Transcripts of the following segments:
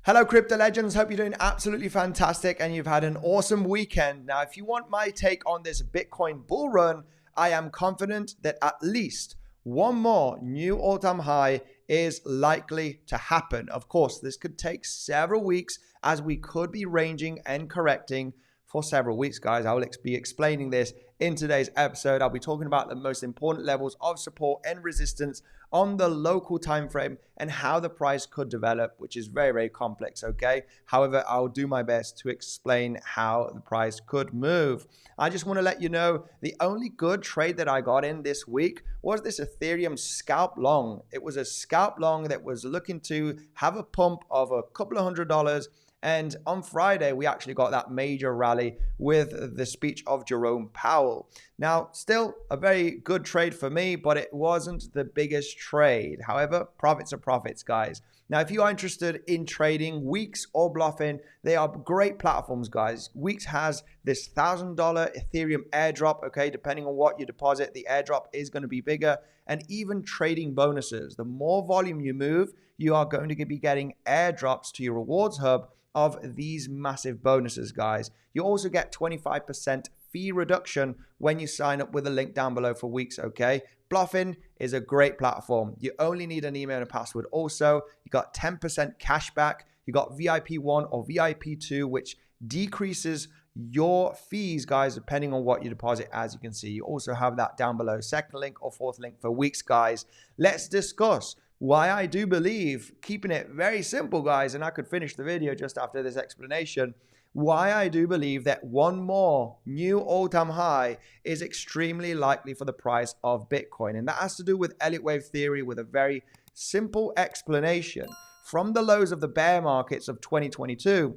Hello crypto legends, hope you're doing absolutely fantastic and you've had an awesome weekend. Now, if you want my take on this Bitcoin bull run, I am confident that at least one more new all-time high is likely to happen. Of course, this could take several weeks as we could be ranging and correcting for several weeks, guys. I will be explaining this in today's episode. I'll be talking about the most important levels of support and resistance on the local time frame and how the price could develop, which is very, very complex, okay? However, I'll do my best to explain how the price could move. I just want to let you know the only good trade that I got in this week was this Ethereum scalp long. It was a scalp long that was looking to have a pump of a couple of $100. And on Friday, we actually got that major rally with the speech of Jerome Powell. Now, still a very good trade for me, but it wasn't the biggest trade. However, profits are profits, guys. Now, if you are interested in trading Weeks or Bluffin, they are great platforms, guys. Weeks has this $1,000 Ethereum airdrop, okay? Depending on what you deposit, the airdrop is going to be bigger. And even trading bonuses. The more volume you move, you are going to be getting airdrops to your rewards hub of these massive bonuses, guys. You also get 25% fee reduction when you sign up with a link down below for Weeks, okay? Bluffin is a great platform. You only need an email and a password. Also, you got 10% cash back. You got VIP1 or VIP2, which decreases your fees, guys, depending on what you deposit. As you can see, you also have that down below. Second link or fourth link for Weeks, guys. Let's discuss why I do believe, keeping it very simple, guys, and I could finish the video just after this explanation, why I do believe that one more new all-time high is extremely likely for the price of Bitcoin. And that has to do with Elliott wave theory with a very simple explanation. From the lows of the bear markets of 2022,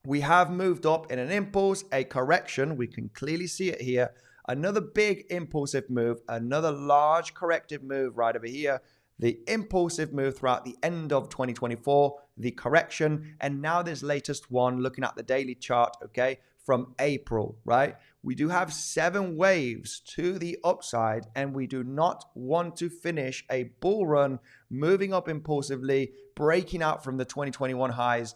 we have moved up in an impulse, a correction. We can clearly see it here. Another big impulsive move, another large corrective move right over here. The impulsive move throughout the end of 2024, the correction, and now this latest one looking at the daily chart, okay, from April, right? We do have 7 waves to the upside, and we do not want to finish a bull run moving up impulsively, breaking out from the 2021 highs.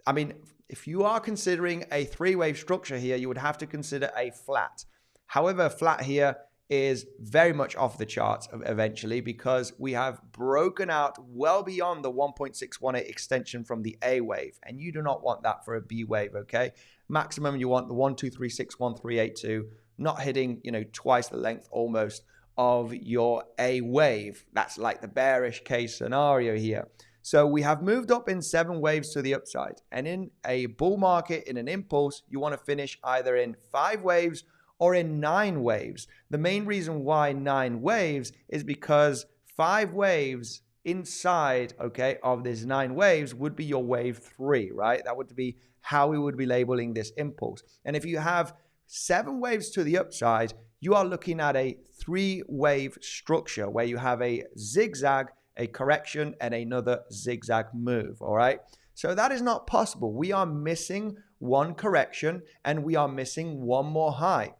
I mean, if you are considering a 3-wave structure here, you would have to consider a flat. However, a flat here is very much off the charts eventually because we have broken out well beyond the 1.618 extension from the A wave, and you do not want that for a B wave, okay? Maximum you want the 1236138.2, not hitting, twice the length almost of your A wave. That's like the bearish case scenario here. So we have moved up in 7 waves to the upside, and in a bull market, in an impulse, you want to finish either in 5 waves or in 9 waves. The main reason why 9 waves is because 5 waves inside, okay, of this 9 waves would be your wave 3, right? That would be how we would be labeling this impulse. And if you have 7 waves to the upside, you are looking at a 3-wave structure where you have a zigzag, a correction, and another zigzag move, all right? So that is not possible. We are missing one correction and we are missing one more high.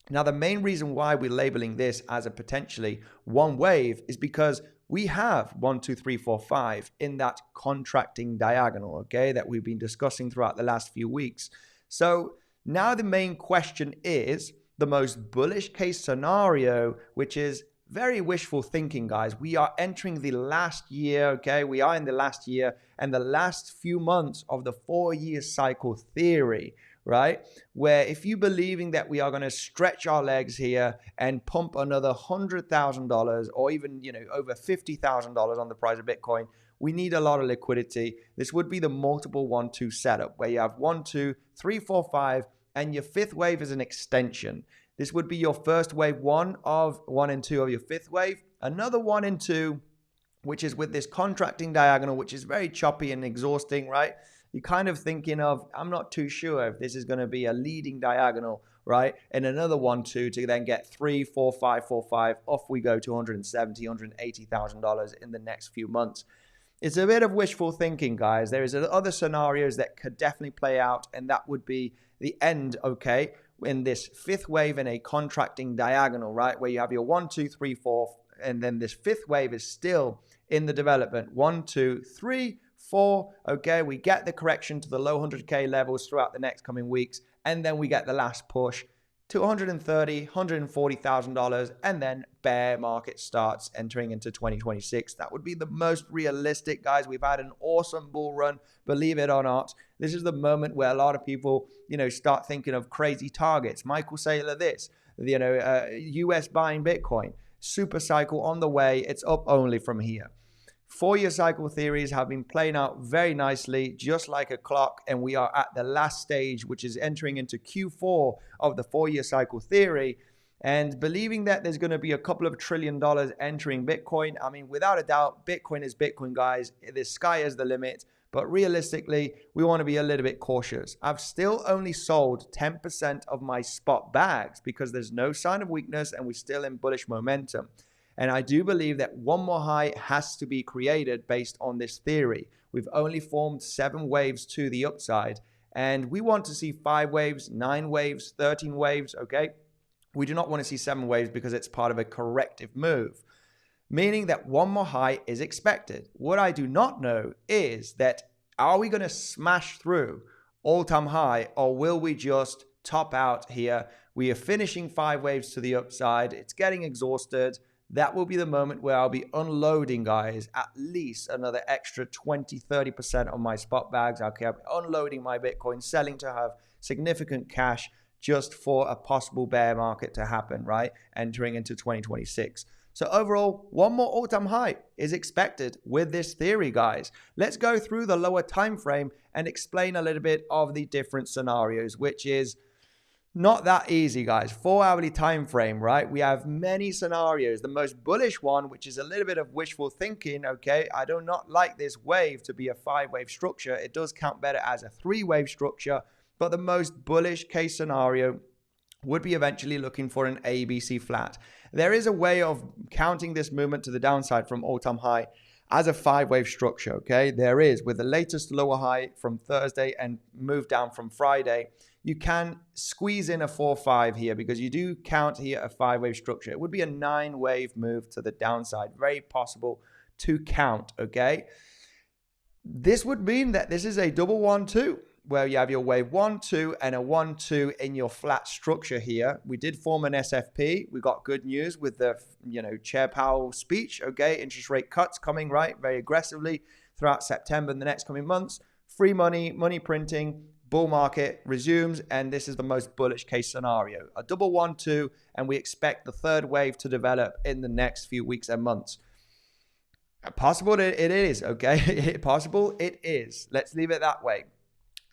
Now, the main reason why we're labeling this as a potentially 1 wave is because we have 1, 2, 3, 4, 5 in that contracting diagonal, okay, that we've been discussing throughout the last few weeks. So now the main question is the most bullish case scenario, which is very wishful thinking, guys. We are entering the last year, okay? We are in the last year and the last few months of the 4-year cycle theory, right? Where if you believing that we are going to stretch our legs here and pump another $100,000 or even, over $50,000 on the price of Bitcoin, we need a lot of liquidity. This would be the multiple 1-2 setup where you have 1, 2, 3, 4, 5, and your 5th wave is an extension. This would be your first wave 1 and 2 of your 5th wave, another 1 and 2, which is with this contracting diagonal, which is very choppy and exhausting, right? You're kind of thinking of, I'm not too sure if this is going to be a leading diagonal, right? And another 1, 2 to then get 3, 4, 5, 4, 5. Off we go to $170,000, $180,000 in the next few months. It's a bit of wishful thinking, guys. There is other scenarios that could definitely play out, and that would be the end, okay, in this 5th wave in a contracting diagonal, right? Where you have your 1, 2, 3, 4, and then this 5th wave is still in the development. 1, 2, 3, Q4, okay, we get the correction to the low 100K levels throughout the next coming weeks, and then we get the last push to $130,000, $140,000, and then bear market starts entering into 2026. That would be the most realistic, guys. We've had an awesome bull run, believe it or not. This is the moment where a lot of people, start thinking of crazy targets. Michael Saylor, this, US buying Bitcoin, super cycle on the way. It's up only from here. 4-year cycle theories have been playing out very nicely, just like a clock, and we are at the last stage, which is entering into Q4 of the 4-year cycle theory, and believing that there's going to be a couple of $1 trillion entering Bitcoin. I mean, without a doubt, Bitcoin is Bitcoin, guys. The sky is the limit, but realistically, we want to be a little bit cautious. I've still only sold 10% of my spot bags because there's no sign of weakness and we're still in bullish momentum. And I do believe that one more high has to be created based on this theory. We've only formed 7 waves to the upside, and we want to see 5 waves, 9 waves, 13 waves, okay? We do not want to see 7 waves because it's part of a corrective move, meaning that one more high is expected. What I do not know is that, are we going to smash through all-time high, or will we just top out here? We are finishing 5 waves to the upside. It's getting exhausted. That will be the moment where I'll be unloading, guys, at least another extra 20-30% of my spot bags. Okay, I'll be unloading my Bitcoin, selling to have significant cash just for a possible bear market to happen, right? Entering into 2026. So overall, one more all-time high is expected with this theory, guys. Let's go through the lower time frame and explain a little bit of the different scenarios, which is not that easy, guys. 4-hourly time frame, right? We have many scenarios. The most bullish one, which is a little bit of wishful thinking, okay? I do not like this wave to be a 5-wave structure. It does count better as a 3-wave structure, but the most bullish case scenario would be eventually looking for an ABC flat. There is a way of counting this movement to the downside from all-time high as a 5-wave structure, okay? There is, with the latest lower high from Thursday and move down from Friday, you can squeeze in a 4-5 here because you do count here a 5-wave structure. It would be a 9-wave move to the downside. Very possible to count, okay? This would mean that this is a double 1-2, where you have your wave 1-2 and a 1-2 in your flat structure here. We did form an SFP. We got good news with the, Chair Powell speech, okay? Interest rate cuts coming, right? Very aggressively throughout September and the next coming months. Free money, money printing, bull market resumes, and this is the most bullish case scenario. A double 1-2, and we expect the 3rd wave to develop in the next few weeks and months. Possible it is, okay? Possible it is. Let's leave it that way.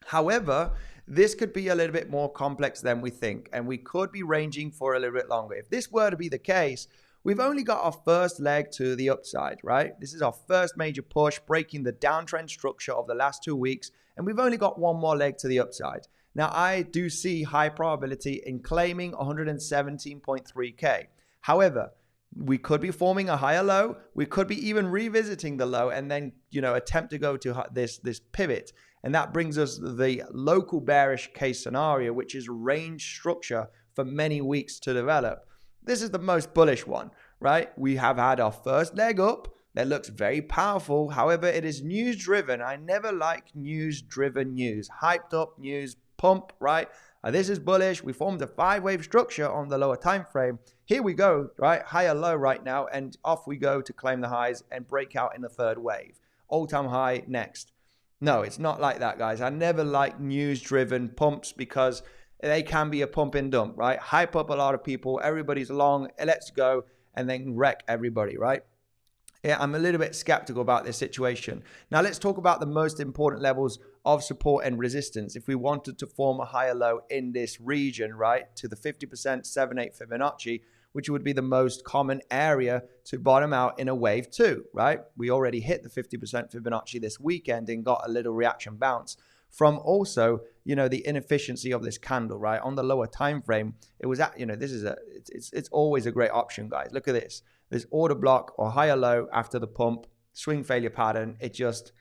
However, this could be a little bit more complex than we think, and we could be ranging for a little bit longer. If this were to be the case, we've only got our first leg to the upside, right? This is our first major push, breaking the downtrend structure of the last 2 weeks, and we've only got one more leg to the upside. Now, I do see high probability in claiming 117.3K. However, we could be forming a higher low. We could be even revisiting the low and then, attempt to go to this pivot. And that brings us the local bearish case scenario, which is range structure for many weeks to develop. This is the most bullish one, right? We have had our first leg up. That looks very powerful. However, it is news driven. I never like news driven news. Hyped up news, pump, right? This is bullish. We formed a 5-wave structure on the lower time frame. Here we go, right? Higher low right now, and off we go to claim the highs and break out in the 3rd wave. All-time high next. No, it's not like that, guys. I never like news driven pumps because they can be a pump and dump, right? Hype up a lot of people. Everybody's long. Let's go, and then wreck everybody, right? Yeah, I'm a little bit skeptical about this situation. Now let's talk about the most important levels of support and resistance. If we wanted to form a higher low in this region, right, to the 50% 7/8 Fibonacci, which would be the most common area to bottom out in a wave 2, right? We already hit the 50% Fibonacci this weekend and got a little reaction bounce from also, the inefficiency of this candle, right? On the lower time frame, it was at, it's always a great option, guys. Look at this. This order block or higher low after the pump, swing failure pattern. It just,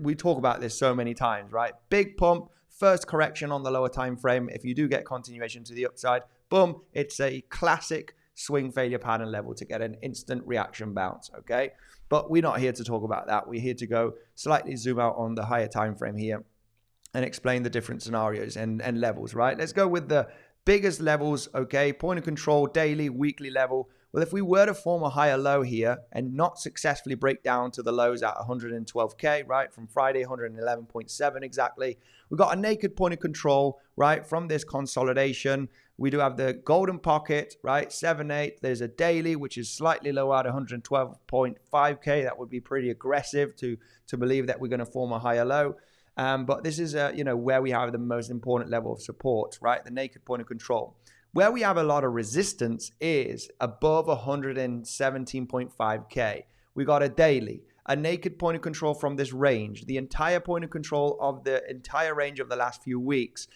we talk about this so many times, right? Big pump, first correction on the lower time frame. If you do get continuation to the upside, boom, it's a classic swing failure pattern level to get an instant reaction bounce, okay? But we're not here to talk about that. We're here to go slightly zoom out on the higher time frame here and explain the different scenarios and levels, right? Let's go with the biggest levels, okay? Point of control, daily, weekly level. Well, if we were to form a higher low here and not successfully break down to the lows at 112K, right? From Friday, 111.7 exactly. We've got a naked point of control, right? From this consolidation. We do have the golden pocket, right? 7.8. There's a daily, which is slightly lower at 112.5K. That would be pretty aggressive to believe that we're going to form a higher low. But this is, where we have the most important level of support, right? The naked point of control. Where we have a lot of resistance is above 117.5K. We got a daily, a naked point of control from this range, the entire point of control of the entire range of the last few weeks.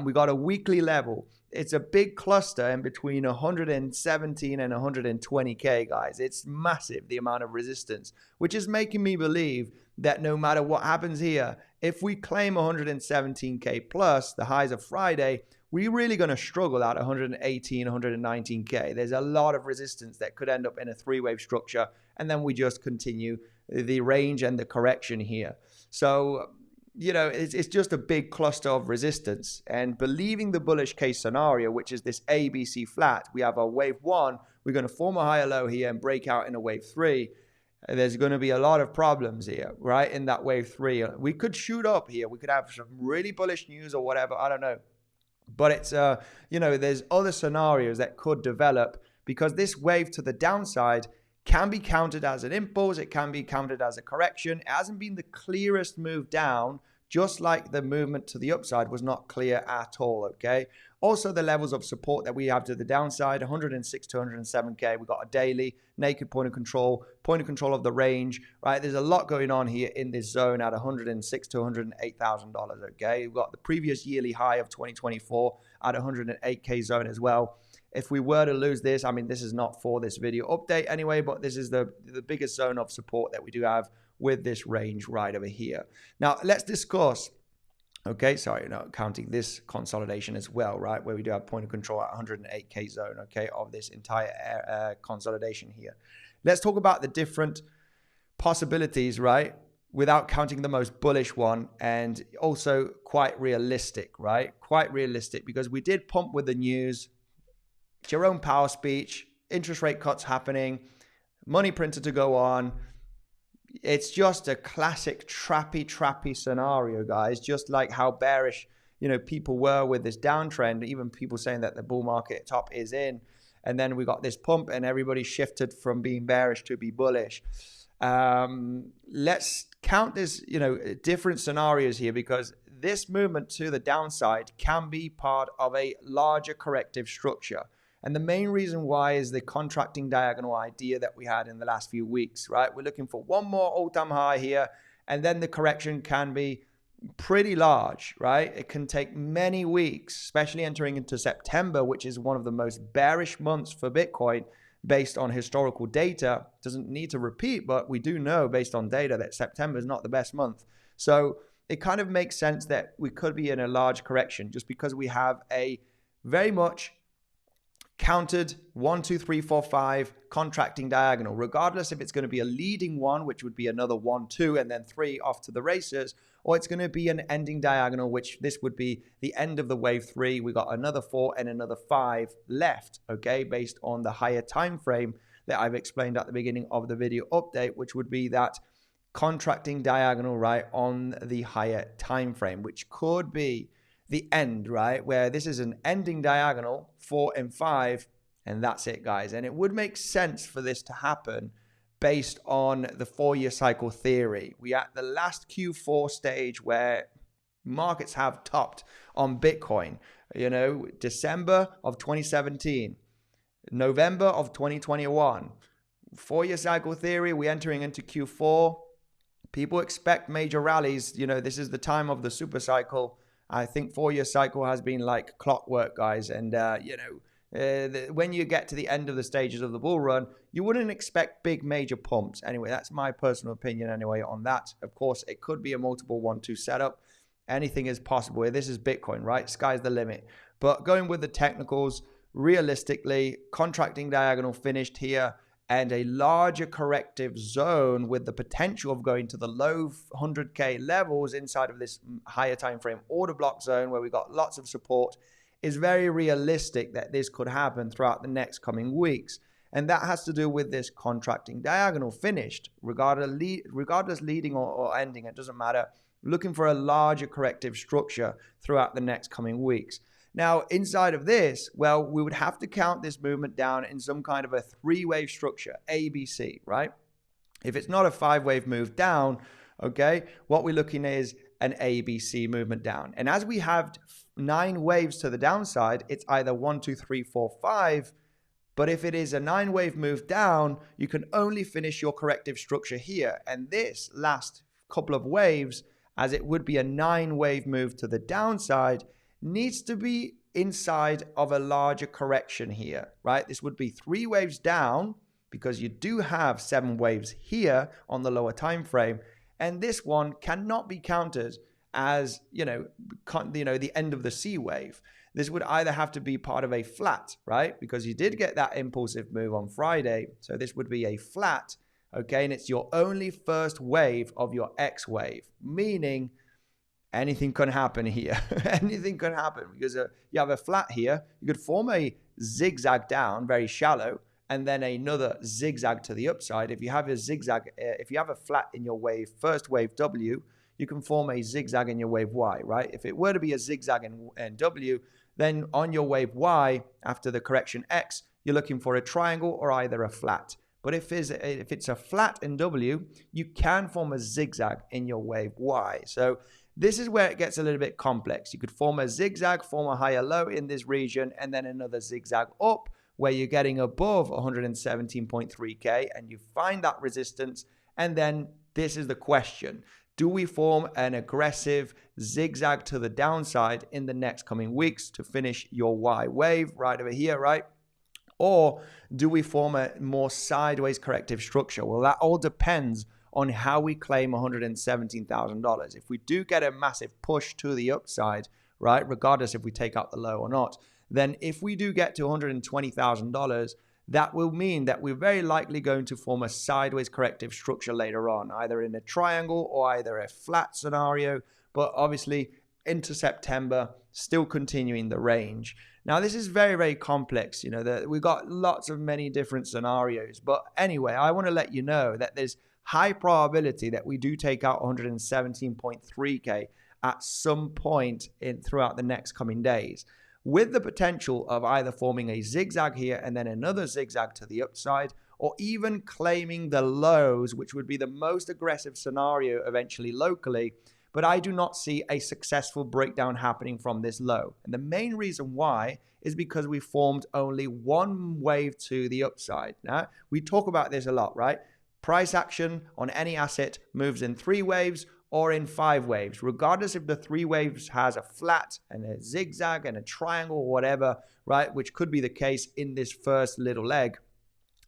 We got a weekly level. It's a big cluster in between 117 and 120K, guys. It's massive, the amount of resistance, which is making me believe that no matter what happens here, if we claim 117K plus the highs of Friday, we're really going to struggle at 118, 119K. There's a lot of resistance that could end up in a three-wave structure, and then we just continue the range and the correction here. So, it's just a big cluster of resistance. And believing the bullish case scenario, which is this ABC flat, we have a wave 1, we're going to form a higher low here and break out in a wave 3. There's going to be a lot of problems here, right? In that wave 3, we could shoot up here. We could have some really bullish news or whatever. I don't know. But it's, there's other scenarios that could develop because this wave to the downside can be counted as an impulse. It can be counted as a correction. It hasn't been the clearest move down, just like the movement to the upside was not clear at all, okay? Also, the levels of support that we have to the downside, 106 to 107K. We've got a daily, naked point of control of the range, right? There's a lot going on here in this zone at 106 to $108,000, okay? We've got the previous yearly high of 2024 at 108K zone as well. If we were to lose this, I mean, this is not for this video update anyway, but this is the biggest zone of support that we do have with this range right over here. Now, let's discuss, okay, sorry, counting this consolidation as well, right, where we do have point of control at 108K zone, okay, of this entire consolidation here. Let's talk about the different possibilities, right, without counting the most bullish one, and also quite realistic, right, quite realistic, because we did pump with the news, Jerome Powell speech, interest rate cuts happening, money printed to go on. It's just a classic trappy scenario, guys. Just like how bearish, people were with this downtrend, even people saying that the bull market top is in. And then we got this pump and everybody shifted from being bearish to be bullish. Let's count this, different scenarios here, because this movement to the downside can be part of a larger corrective structure. And the main reason why is the contracting diagonal idea that we had in the last few weeks, right? We're looking for one more all-time high here, and then the correction can be pretty large, right? It can take many weeks, especially entering into September, which is one of the most bearish months for Bitcoin based on historical data. Doesn't need to repeat, but we do know based on data that September is not the best month. So it kind of makes sense that we could be in a large correction just because we have a very much countered 1, 2, 3, 4, 5 contracting diagonal, regardless if it's going to be a leading one, which would be another 1, 2, and then 3 off to the races, or it's going to be an ending diagonal, which this would be the end of the wave 3. We got another 4 and another 5 left, okay, based on the higher time frame that I've explained at the beginning of the video update, which would be that contracting diagonal, right, on the higher time frame, which could be the end, right, where this is an ending diagonal, 4 and 5, and that's it, guys. And it would make sense for this to happen based on the 4-year cycle theory. We at the last Q4 stage where markets have topped on Bitcoin, December of 2017, November of 2021, 4-year cycle theory, we're entering into Q4. People expect major rallies. This is the time of the super cycle. I think 4-year cycle has been like clockwork, guys. And, when you get to the end of the stages of the bull run, you wouldn't expect big major pumps. Anyway, that's my personal opinion anyway on that. Of course, it could be a multiple 1-2 setup. Anything is possible. This is Bitcoin, right? Sky's the limit. But going with the technicals, realistically, contracting diagonal finished here and a larger corrective zone with the potential of going to the low 100K levels inside of this higher time frame order block zone where we got lots of support is very realistic that this could happen throughout the next coming weeks. And that has to do with this contracting diagonal finished, regardless leading or ending, it doesn't matter, looking for a larger corrective structure throughout the next coming weeks. Now, inside of this, well, we would have to count this movement down in some kind of a three-wave structure, ABC, right? If it's not a five-wave move down, okay, what we're looking at is an ABC movement down. And as we have 9 waves to the downside, it's either 1, 2, 3, 4, 5. But if it is a 9-wave move down, you can only finish your corrective structure here. And this last couple of waves, as it would be a 9-wave move to the downside, needs to be inside of a larger correction here, right? This would be 3 waves down because you do have 7 waves here on the lower time frame. And this one cannot be counted as, the end of the C wave. This would either have to be part of a flat, right? Because you did get that impulsive move on Friday. So this would be a flat, okay? And it's your only first wave of your X wave, meaning anything can happen here. Anything can happen because you have a flat here. You could form a zigzag down, very shallow, and then another zigzag to the upside. If you have a zigzag, if you have a flat in your wave, first wave W, you can form a zigzag in your wave Y, right? If it were to be a zigzag in W, then on your wave Y, after the correction X, you're looking for a triangle or either a flat. But if it's a flat in W, you can form a zigzag in your wave Y. So this is where it gets a little bit complex. You could form a zigzag, form a higher low in this region, and then another zigzag up where you're getting above 117.3K and you find that resistance. And then this is the question. Do we form an aggressive zigzag to the downside in the next coming weeks to finish your Y wave right over here, right? Or do we form a more sideways corrective structure? Well, that all depends on how we claim $117,000. If we do get a massive push to the upside, right, regardless if we take out the low or not, then if we do get to $120,000, that will mean that we're very likely going to form a sideways corrective structure later on, either in a triangle or either a flat scenario, but obviously into September, still continuing the range. Now, this is very, very complex. We've got lots of many different scenarios, but anyway, I want to let you know that there's high probability that we do take out 117.3K at some point throughout the next coming days, with the potential of either forming a zigzag here and then another zigzag to the upside, or even claiming the lows, which would be the most aggressive scenario eventually locally. But I do not see a successful breakdown happening from this low. And the main reason why is because we formed only one wave to the upside. Now, we talk about this a lot, right? Price action on any asset moves in 3 waves or in 5 waves, regardless if the 3 waves has a flat and a zigzag and a triangle or whatever, right? Which could be the case in this first little leg.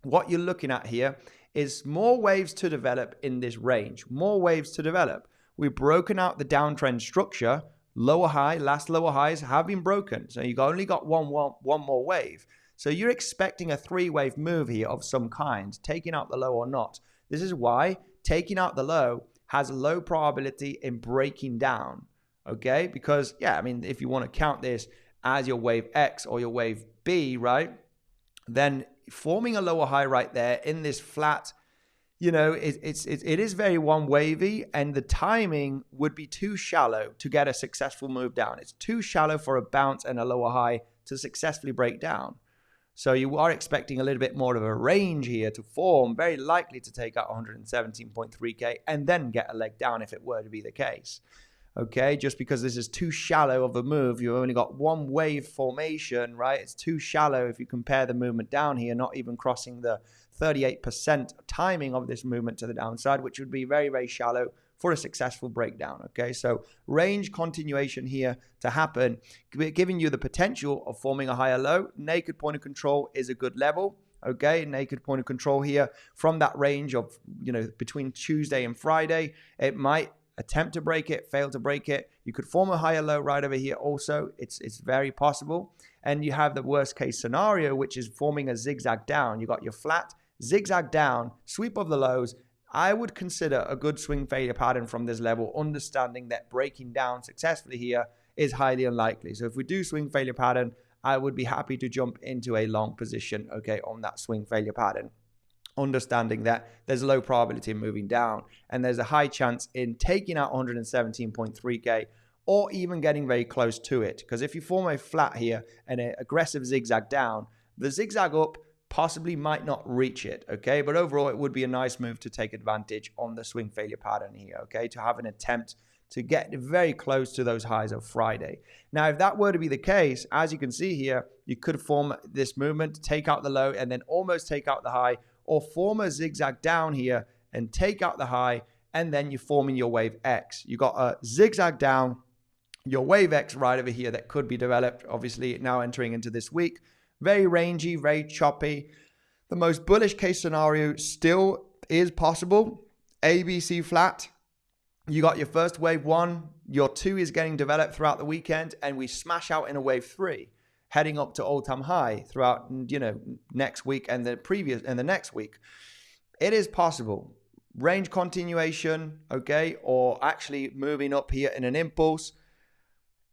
What you're looking at here is more waves to develop in this range, more waves to develop. We've broken out the downtrend structure, lower high, last lower highs have been broken. So you've only got one more wave. So you're expecting a 3-wave move here of some kind, taking out the low or not. This is why taking out the low has a low probability in breaking down, okay? Because, yeah, I mean, if you want to count this as your wave X or your wave B, right, then forming a lower high right there in this flat, it is very one wavy, and the timing would be too shallow to get a successful move down. It's too shallow for a bounce and a lower high to successfully break down. So you are expecting a little bit more of a range here to form, very likely to take out 117.3K and then get a leg down if it were to be the case. Okay, just because this is too shallow of a move, you've only got one wave formation, right? It's too shallow if you compare the movement down here, not even crossing the 38% timing of this movement to the downside, which would be very, very shallow for a successful breakdown. Okay, so range continuation here to happen, giving you the potential of forming a higher low. Naked point of control is a good level. Okay, naked point of control here from that range of, between Tuesday and Friday. It might attempt to break it, fail to break it. You could form a higher low right over here also. It's very possible. And you have the worst case scenario, which is forming a zigzag down. You got your flat, zigzag down, sweep of the lows. I would consider a good swing failure pattern from this level, understanding that breaking down successfully here is highly unlikely. So if we do swing failure pattern, I would be happy to jump into a long position, okay, on that swing failure pattern, understanding that there's a low probability of moving down and there's a high chance in taking out 117.3K or even getting very close to it. Because if you form a flat here and an aggressive zigzag down, the zigzag up possibly might not reach it, okay? But overall, it would be a nice move to take advantage on the swing failure pattern here, okay? To have an attempt to get very close to those highs of Friday. Now, if that were to be the case, as you can see here, you could form this movement, take out the low, and then almost take out the high, or form a zigzag down here and take out the high, and then you're forming your wave X. You got a zigzag down, your wave X right over here that could be developed, obviously now entering into this week. Very rangy, very choppy. The most bullish case scenario still is possible. ABC flat. You got your first wave 1. Your 2 is getting developed throughout the weekend. And we smash out in a wave 3, heading up to all-time high throughout, next week and the next week. It is possible. Range continuation, okay, or actually moving up here in an impulse.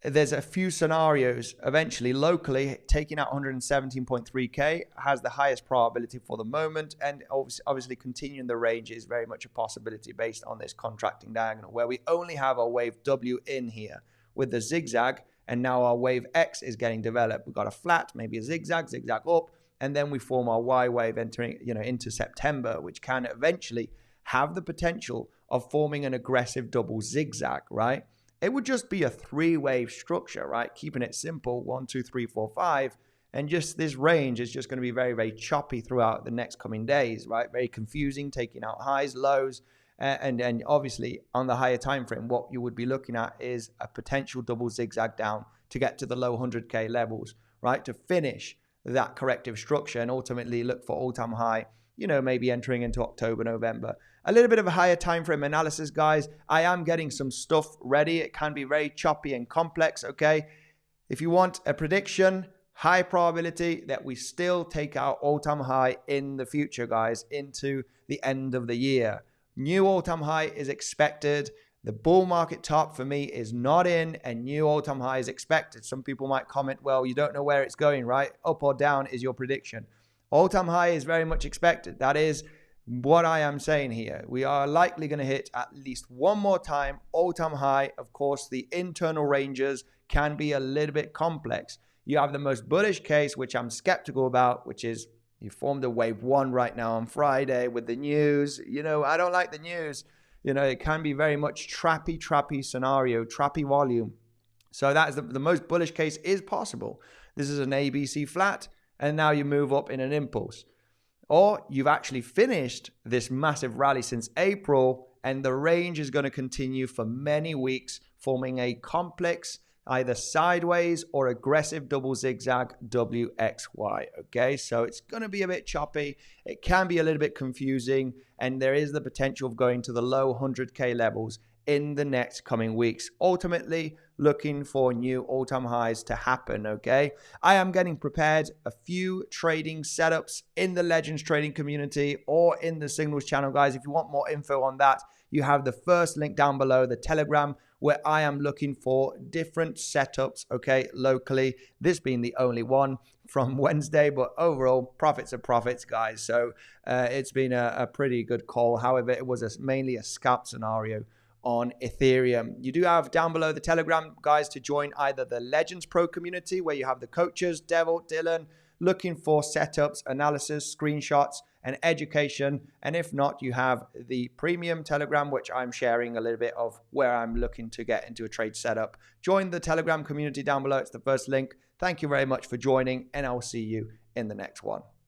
There's a few scenarios. Eventually, locally, taking out 117.3K has the highest probability for the moment. And obviously, continuing the range is very much a possibility based on this contracting diagonal, where we only have our wave W in here with the zigzag. And now our wave X is getting developed. We've got a flat, maybe a zigzag, zigzag up. And then we form our Y wave entering, into September, which can eventually have the potential of forming an aggressive double zigzag, right? It would just be a 3-wave structure, right? Keeping it simple, 1, 2, 3, 4, 5. And just this range is just going to be very, very choppy throughout the next coming days, right? Very confusing, taking out highs, lows. And obviously, on the higher time frame, what you would be looking at is a potential double zigzag down to get to the low 100K levels, right? To finish that corrective structure and ultimately look for all-time high, maybe entering into October, November. A little bit of a higher time frame analysis, guys. I am getting some stuff ready. It can be very choppy and complex, okay? If you want a prediction, high probability that we still take our all-time high in the future, guys, into the end of the year. New all-time high is expected. The bull market top for me is not in, and new all-time high is expected. Some people might comment, well, you don't know where it's going, right? Up or down is your prediction. All-time high is very much expected. That is what I am saying here. We are likely going to hit at least one more time all-time high. Of course, the internal ranges can be a little bit complex. You have the most bullish case, which I'm skeptical about, which is you formed a wave 1 right now on Friday with the news. I don't like the news. It can be very much trappy scenario, trappy volume. So that is the most bullish case is possible. This is an ABC flat, and now you move up in an impulse. Or you've actually finished this massive rally since April, and the range is going to continue for many weeks, forming a complex, either sideways or aggressive double zigzag WXY. Okay, so it's going to be a bit choppy. It can be a little bit confusing, and there is the potential of going to the low 100K levels in the next coming weeks. Ultimately, looking for new all-time highs to happen, okay? I am getting prepared a few trading setups in the Legends trading community or in the Signals channel, guys. If you want more info on that, you have the first link down below, the Telegram, where I am looking for different setups, okay, locally. This being the only one from Wednesday, but overall, profits are profits, guys. So it's been a pretty good call. However, it was mainly a scalp scenario on Ethereum. You do have down below the Telegram, guys, to join either the Legends Pro community, where you have the coaches, Devil, Dylan, looking for setups, analysis, screenshots, and education. And if not, you have the premium Telegram, which I'm sharing a little bit of where I'm looking to get into a trade setup. Join the Telegram community down below. It's the first link. Thank you very much for joining, and I'll see you in the next one.